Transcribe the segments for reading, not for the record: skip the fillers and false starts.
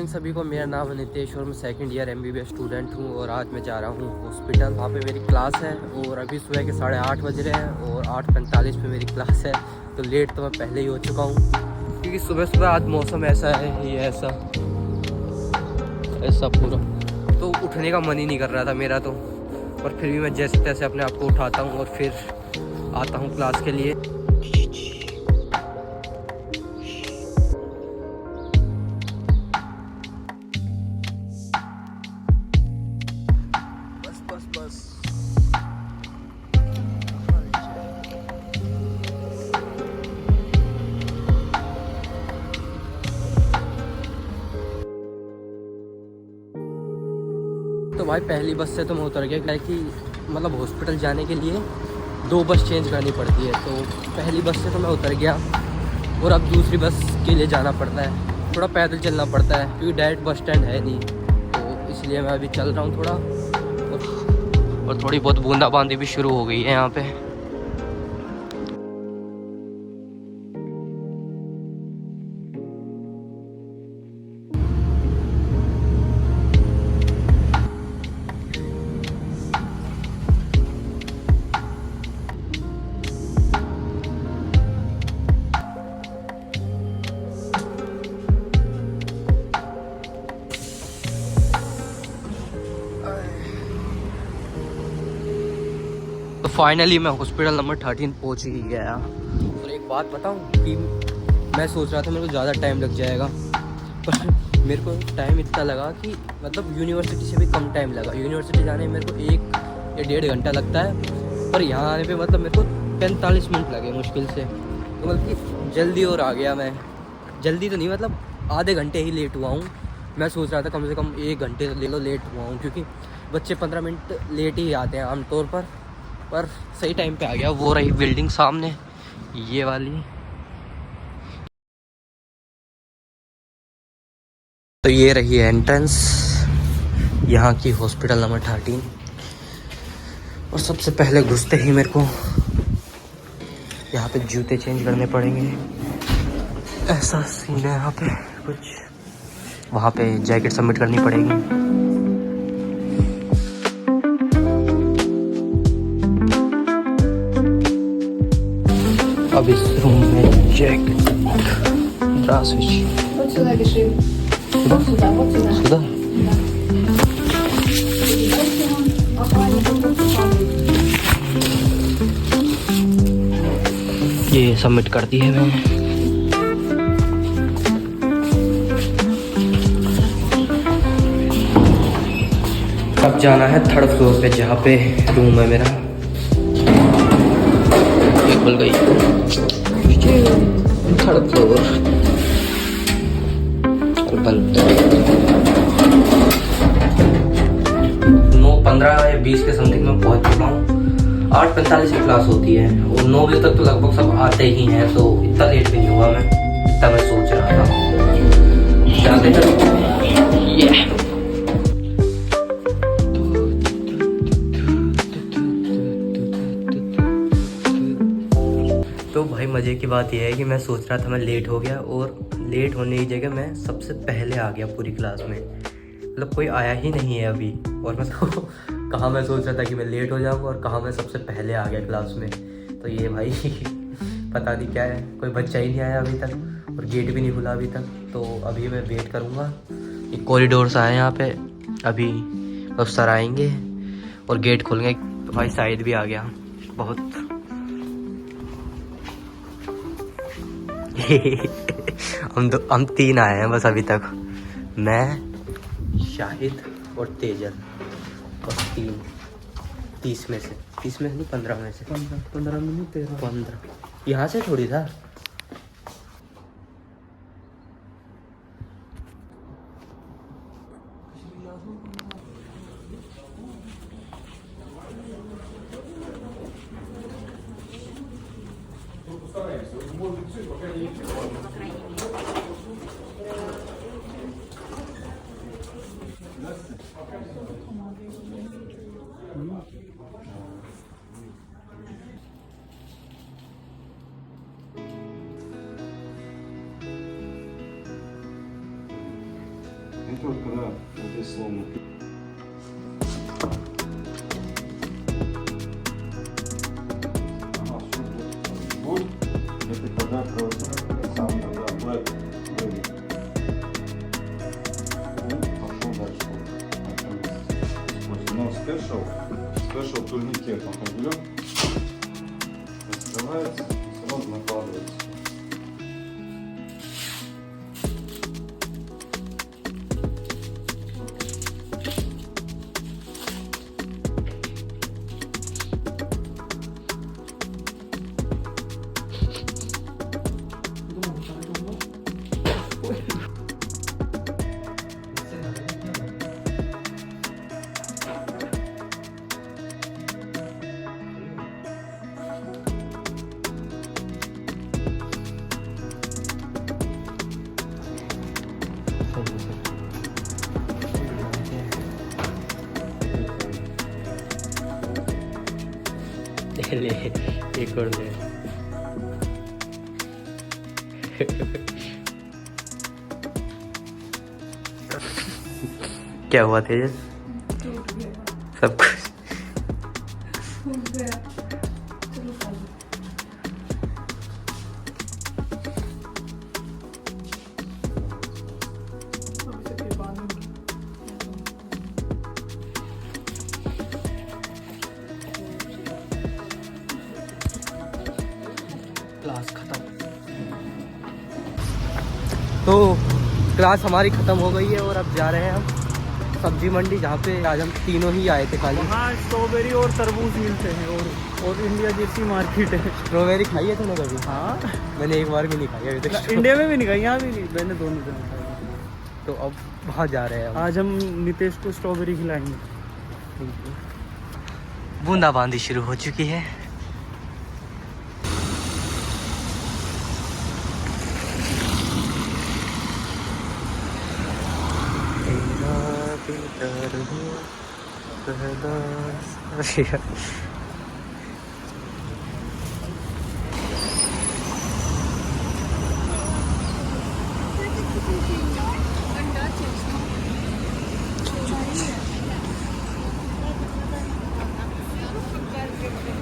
सभी को, मेरा नाम है नितेश और मैं सेकंड ईयर MBBS स्टूडेंट हूँ और आज मैं जा रहा हूँ हॉस्पिटल। वहाँ पे मेरी क्लास है और अभी सुबह के 8:30 बज रहे हैं और 8:45 पे मेरी क्लास है। तो लेट तो मैं पहले ही हो चुका हूँ क्योंकि सुबह सुबह आज मौसम ऐसा है, ये ऐसा पूरा, तो उठने का मन ही नहीं कर रहा था मेरा तो। और फिर भी मैं जैसे तैसे अपने आप को उठाता हूँ और फिर आता हूँ क्लास के लिए। बस तो भाई पहली बस से तो मैं उतर गया, क्या कि मतलब हॉस्पिटल जाने के लिए 2 बस चेंज करनी पड़ती है। तो पहली बस से तो मैं उतर गया और अब दूसरी बस के लिए जाना पड़ता है, थोड़ा पैदल चलना पड़ता है क्योंकि डायरेक्ट बस स्टैंड है नहीं। तो इसलिए मैं अभी चल रहा हूँ थोड़ा, और थोड़ी बहुत बूंदाबांदी भी शुरू हो गई है यहाँ पे। तो फाइनली मैं हॉस्पिटल नंबर 13 पहुंच ही गया। और एक बात बताऊं कि मैं सोच रहा था मेरे को ज़्यादा टाइम लग जाएगा, पर मेरे को टाइम इतना लगा कि मतलब यूनिवर्सिटी से भी कम टाइम लगा। यूनिवर्सिटी जाने में मेरे को 1 या 1.5 घंटा लगता है, पर यहाँ आने पे मतलब मेरे को 45 मिनट लगे मुश्किल से। तो मतलब कि जल्दी और आ गया मैं, जल्दी तो नहीं मतलब आधे घंटे ही लेट हुआ हूँ। मैं सोच रहा था कम से कम 1 घंटे तो ले लो लेट हुआ हूँ, क्योंकि बच्चे 15 मिनट लेट ही आते हैं आमतौर पर सही टाइम पे आ गया। वो रही बिल्डिंग सामने, ये वाली। तो ये रही एंट्रेंस यहाँ की हॉस्पिटल नंबर 13। और सबसे पहले घुसते ही मेरे को यहाँ पे जूते चेंज करने पड़ेंगे, ऐसा सीन है यहाँ पे कुछ। वहाँ पे जैकेट सबमिट करनी पड़ेगी। अब इस रूम में जैकेट Вот сюда бежи. Вот сюда, вот сюда. сюда। ये सबमिट कर दी है मैंने। अब जाना है 3rd फ्लोर पे जहाँ पे रूम है मेरा। ये खुल गई 3rd फ्लोर। बंद 9:15 या 20 के समथिंग में पहुंच चुका हूँ। 8:45 की क्लास होती है और 9 बजे तक तो लगभग सब आते ही हैं, तो इतना लेट भी नहीं हुआ मैं, इतना मैं सोच रहा था। जाते हैं तो भाई मज़े की बात यह है कि मैं सोच रहा था मैं लेट हो गया, और लेट होने की जगह मैं सबसे पहले आ गया पूरी क्लास में। मतलब कोई आया ही नहीं है अभी, और मैं तो कहाँ मैं सोच रहा था कि मैं लेट हो जाऊँगा और कहाँ मैं सबसे पहले आ गया क्लास में। तो ये भाई पता नहीं क्या है, कोई बच्चा ही नहीं आया अभी तक और गेट भी नहीं खुला अभी तक। तो अभी मैं वेट करूँगा। एक कॉरिडोर सा है यहाँ पे, अभी बस सर आएंगे और गेट खोलेंगे। तो भाई शायद भी आ गया बहुत हम 3 आए हैं बस अभी तक, मैं, शाहिद और तेजल। बस 30 में से 30 में से नहीं 15 में से 15 में नहीं 15 यहाँ से थोड़ी था। четко, да, вот и словно. Ага, все, вот. Это тогда сам тогда Black Ready. Пошел дальше. Но спешл турникет он берет, раскрывается и сразу накладывается. ले एक और ले। क्या हुआ तेजस? सब कुछ क्लास खत्म। तो क्लास हमारी ख़त्म हो गई है और अब जा रहे हैं हम सब्जी मंडी, जहाँ पे आज हम तीनों ही आए थे खाली। वहाँ स्ट्रॉबेरी और तरबूज मिलते हैं और इंडिया जैसी मार्केट है। स्ट्रॉबेरी खाई है तूने कभी? हाँ, मैंने एक बार भी नहीं खाई अभी तक। इंडिया में भी नहीं खाई, यहाँ भी नहीं, मैंने दोनों जगह खाई। तो अब वहाँ जा रहे हैं हम। आज हम नितेश को स्ट्रॉबेरी खिलाएंगे। बूंदाबांदी शुरू हो चुकी है।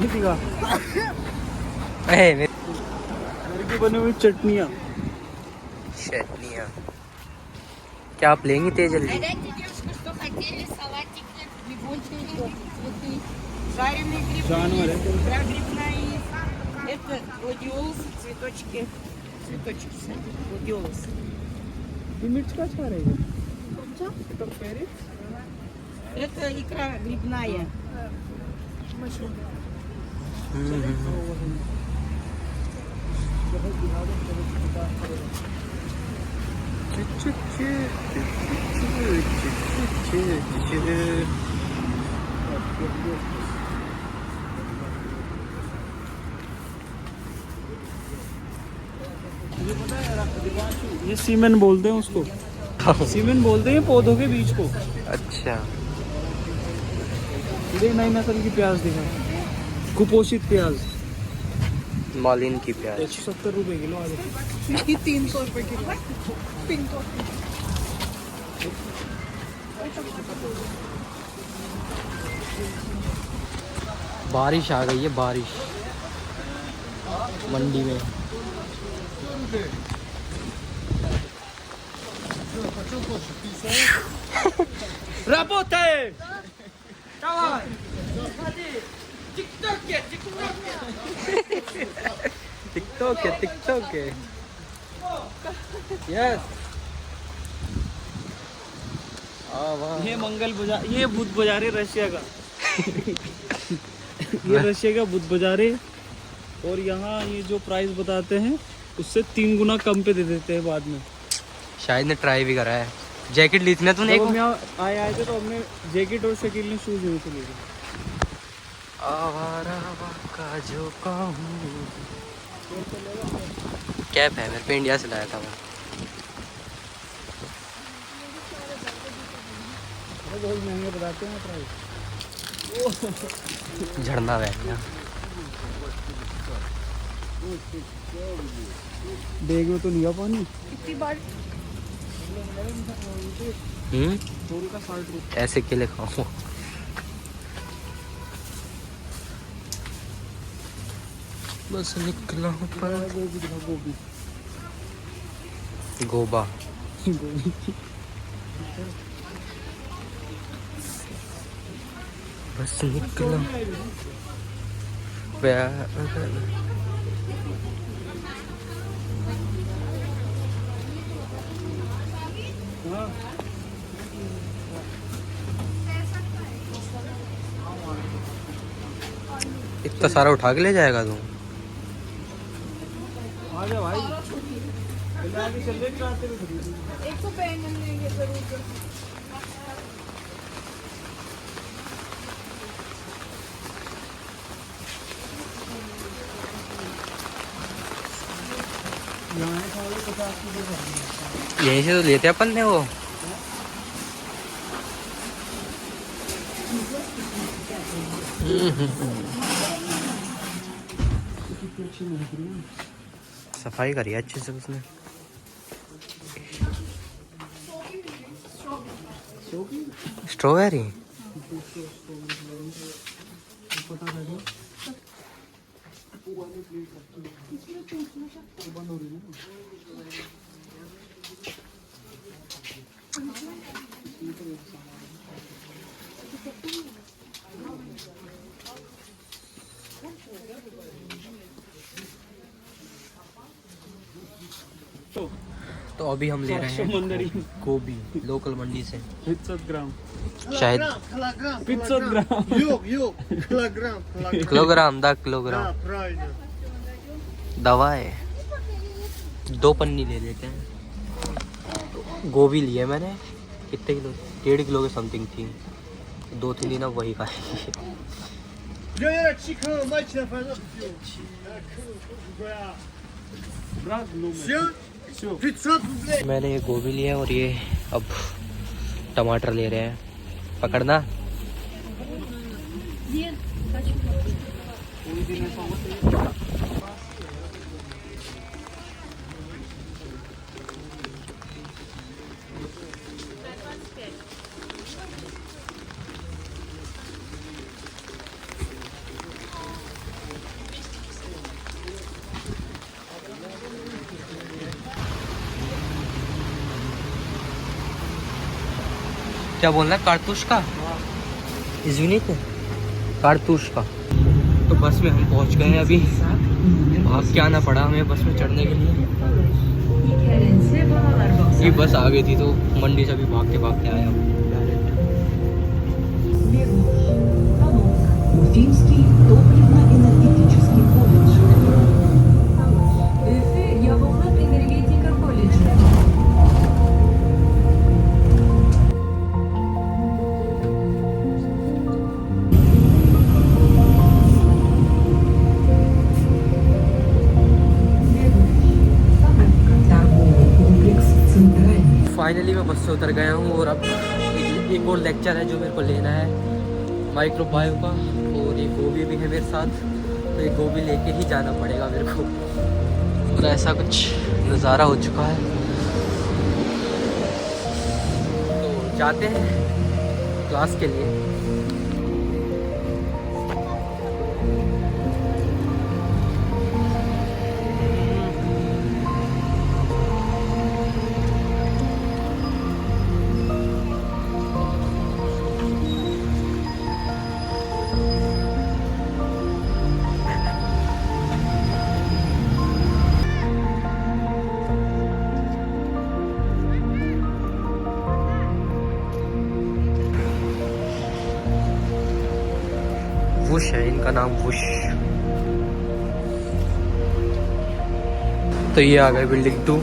किसी का मेरे घर की बनी हुई चटनियाँ। चटनियाँ क्या आप लेंगी तेज जल्दी? Дайте, девушка, что хотели, салатики, лимончики, цветы, жареные грибы, जानवर है। икра грибная, это гладиолусы, цветочки, гладиолусы. ये मिर्च का अच्छा रहेगा। Это икра грибная. ये सीमेन बोलते हैं उसको, सीमेन बोलते हैं पौधों के बीज को। अच्छा ये नई नस्ल की प्याज दिखा, कुपोषित प्याज। मालिन की प्याज 170 रुपए किलो आज। 300 रुपए किलो. बारिश आ गई है, बारिश मंडी में। Работает! Давай! टिकटॉक है। यस। ये मंगल बाजार, ये बुध बाजार है रशिया का। ये रशिया का बुध बाजार है। और यहाँ ये जो प्राइस बताते हैं उससे 3 गुना कम पे दे देते हैं बाद में। शायद ने ट्राई भी करा है। जैकेट ली थी ना तूने? जब हम यहाँ आए थे तो हमने जैकेट और शकील ने शूज नहीं थे लिए। आवारा का जो कैप है, मेरे पे इंडिया से लाया था मैं। बहुत महंगे बताते हैं प्राइस। झड़ना बैठ बैग में तो नहीं आ पानी। कितनी बार रोल का 60 रुपये। ऐसे केले खाओ। बस निकला हूँ पर गोभी दिखा, गोभी गोबा। गोभी। बस निकला हाँ, इतना सारा उठा के ले जाएगा तू? आ जा भाई, पहले आगे चल रहे रास्ते में खरीद। एक तो पेन लेंगे जरूर। यहीं से तो लेते अपन ने वो। सफाई करी है अच्छे से उसने। स्ट्रॉबेरी तो अभी हम ले रहे हैं मंदरी गोभी लोकल मंडी से। 500 ग्राम, शायद 500 ग्राम। किलोग्राम 10 किलोग्राम दवा है। 2 पन्नी ले लेते हैं। गोभी लिए मैंने, कितने किलो? 1.5 किलो के समथिंग थी। 2-3 दिन अब वही खाएंगे। मैंने ये गोभी लिया है और ये अब टमाटर ले रहे हैं। पकड़ना। क्या बोलना है? कारतूस का यूनिक कारतूस का। तो बस में हम पहुंच गए हैं अभी। भाग के आना पड़ा हमें बस में चढ़ने के लिए। ये बस आ गई थी तो मंडी से अभी भागते भागते आया हूँ। Уфимский топливно-энергетический колледж. Яволнат энергетика колледжа. Торговый комплекс «Центральный». फाइनली मैं बस से उतर गया हूँ और अब एक और लेक्चर है जो मेरे को लेना है माइक्रोबायो का। और ये गोभी भी है मेरे साथ, तो ये गोभी लेके ही जाना पड़ेगा मेरे को। और ऐसा कुछ नज़ारा हो चुका है, तो जाते हैं क्लास के लिए। वुश है इनका नाम, वुश। तो ये आ गए बिल्डिंग 2।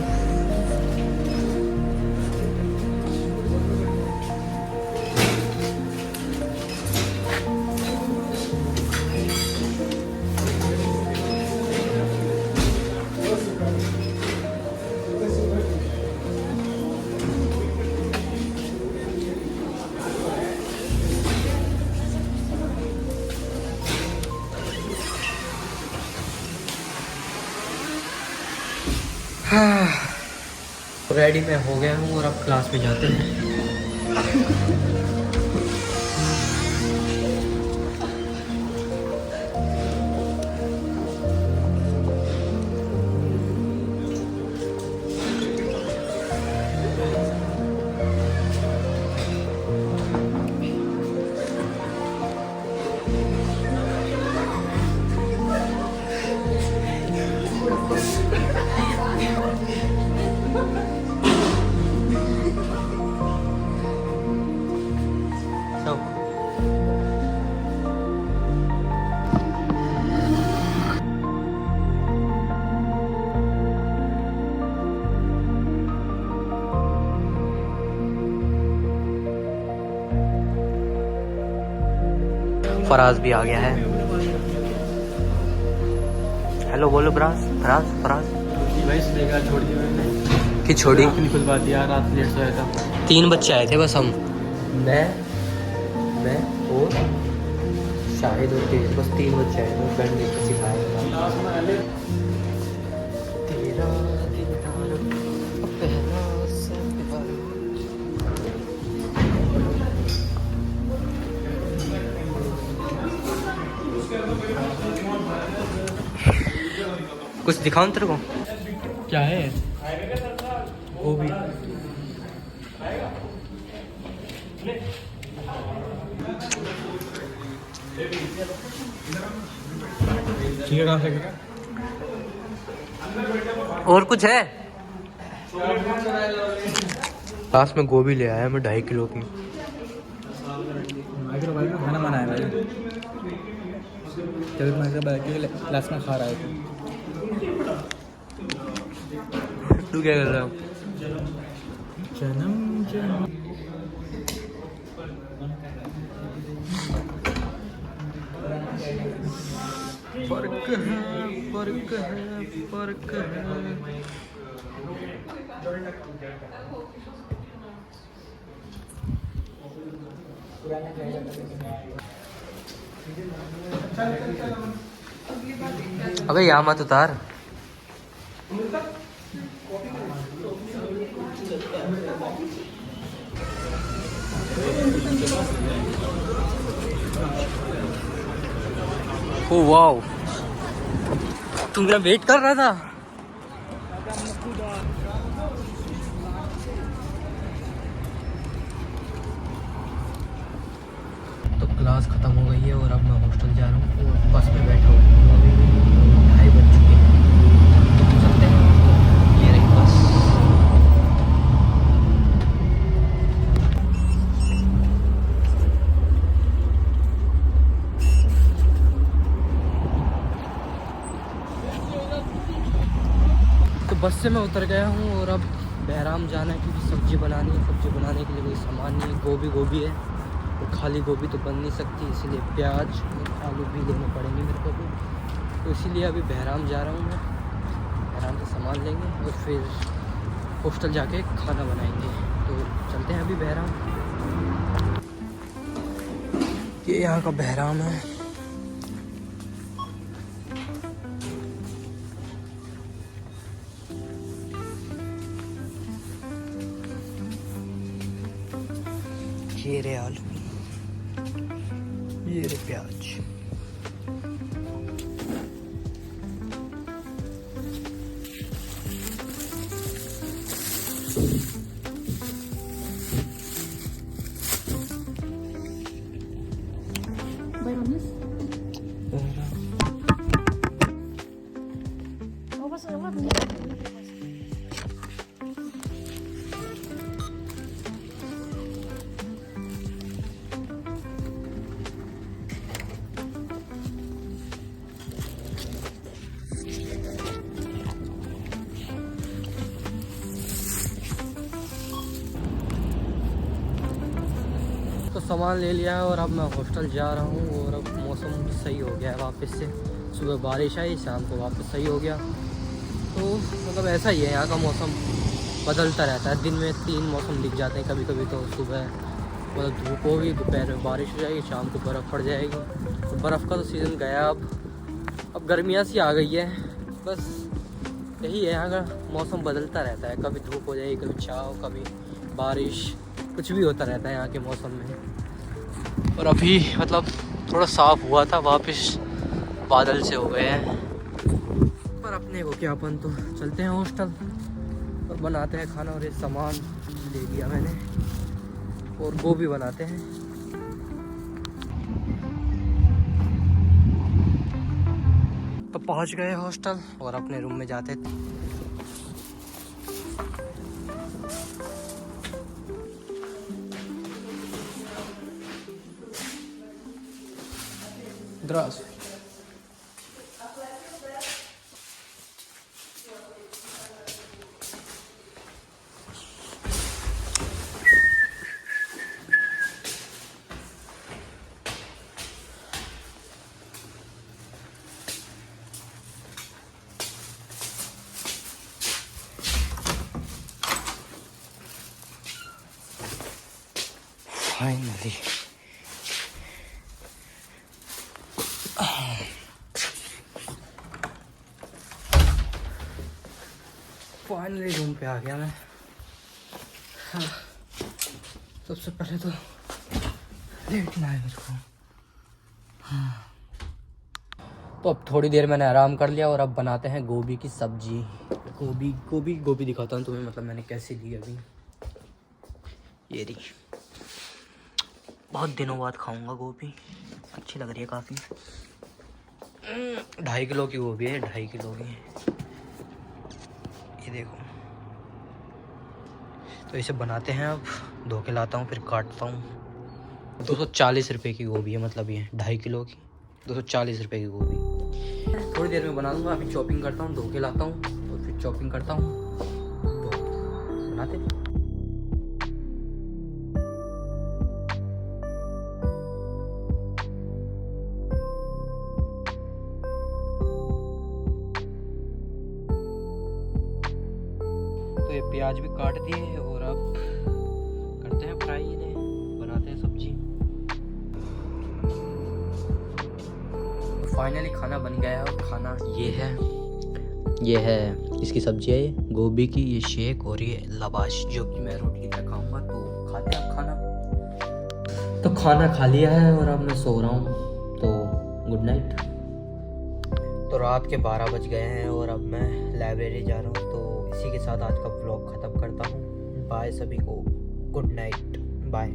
रेडी मैं हो गया हूँ और अब क्लास में जाते हैं। फराज भी आ गया है। हेलो बोलो फराज फराज फराज कि छोड़ी अपनी खुद बात यार, रात लेट सोया था। 3 बच्चे आए थे बस हम, मैं और शाहिद और तेज, बस 3 बच्चे आए थे। बैंड लेकर सिखाया तेरा दीदार पहला सा प्यार। कुछ दिखाऊं तेरे को? क्या है वो भी ठीक है, कहाँ से? और कुछ है? पास में गोभी ले आया मैं 2.5 किलो की। भाई को खाना मना है भाई, क्लास में खा रहा है तू क्या कर रहा है? जन्म जन्म। फर्क है फर्क है फर्क है। अबे यहाँ मत उतार। ओ वाओ, तू मेरा वेट कर रहा था? तो क्लास खत्म हो गई है और अब मैं हॉस्टल जा रहा हूँ और बस में बैठा हूँ। अभी 2:30 बज चुके हैं, तो चलते हैं। ये रही बस। तो बस से मैं उतर गया हूँ और अब बहराम जाना है क्योंकि सब्जी बनानी है। सब्जी बनाने के लिए कोई सामान नहीं है। गोभी है और खाली गोभी तो बन नहीं सकती, इसलिए प्याज और आलू भी लेने पड़ेंगे मेरे को भी। तो इसीलिए अभी बहराम जा रहा हूँ मैं। बहराम से सामान लेंगे और फिर हॉस्टल जाके खाना बनाएंगे। तो चलते हैं अभी बहराम। ये यहाँ का बहराम है। ये रे आलू, ये रे प्याज। तो सामान ले लिया है और अब मैं हॉस्टल जा रहा हूँ। और अब मौसम सही हो गया है वापस से। सुबह बारिश आई, शाम को वापस सही हो गया। तो मतलब ऐसा ही है, यहाँ का मौसम बदलता रहता है। दिन में 3 मौसम दिख जाते हैं। कभी कभी तो सुबह मतलब धूप होगी, दोपहर में बारिश हो जाएगी, शाम को बर्फ़ पड़ जाएगी। तो बर्फ़ का तो सीज़न गया। अब गर्मियाँ सी आ गई है। बस यही है, यहाँ का मौसम बदलता रहता है। कभी धूप हो जाएगी, कभी छाँव, कभी बारिश कुछ भी होता रहता है यहाँ के मौसम में। और अभी मतलब थोड़ा साफ हुआ था, वापस बादल से हो गए हैं। पर अपने को क्या, अपन तो चलते हैं हॉस्टल और बनाते हैं खाना। और ये सामान ले लिया मैंने और गोभी बनाते हैं। तो पहुंच गए हॉस्टल और अपने रूम में जाते थे। Здравствуй. Finally. फाइनली रूम पे आ गया मैं। हाँ, सबसे पहले तो लेटना है मेरे को। हाँ। तो अब थोड़ी देर मैंने आराम कर लिया और अब बनाते हैं गोभी की सब्जी। गोभी दिखाता हूँ तुम्हें, मतलब मैंने कैसे ली अभी। ये रही, बहुत दिनों बाद खाऊंगा गोभी, अच्छी लग रही है काफ़ी। 2.5 किलो की गोभी है, 2.5 किलो की। ये देखो, तो इसे बनाते हैं। अब धो के लाता हूँ, फिर काटता हूँ। 240 रुपये की गोभी है, मतलब ये 2.5 किलो की 240 रुपये की गोभी। थोड़ी देर में बना दूँगा। अभी चॉपिंग करता हूँ, धो के लाता हूँ और फिर चॉपिंग करता हूँ, तो बनाते हैं। तो ये प्याज भी काट दिए और अब करते हैं फ्राई, इन्हें बनाते हैं सब्जी। तो फाइनली खाना बन गया है और खाना ये है इसकी सब्जी है, ये गोभी की, ये शेक और ये लवाश, जो कि मैं रोटी पे खाऊंगा। तो खाते हैं अब खाना। तो खाना खा लिया है और अब मैं सो रहा हूँ, तो गुड नाइट। तो रात के 12 बज गए हैं और अब मैं लाइब्रेरी जा रहा हूँ। तो इसी के साथ आज का व्लॉग ख़त्म करता हूँ। बाय सभी को, गुड नाइट, बाय।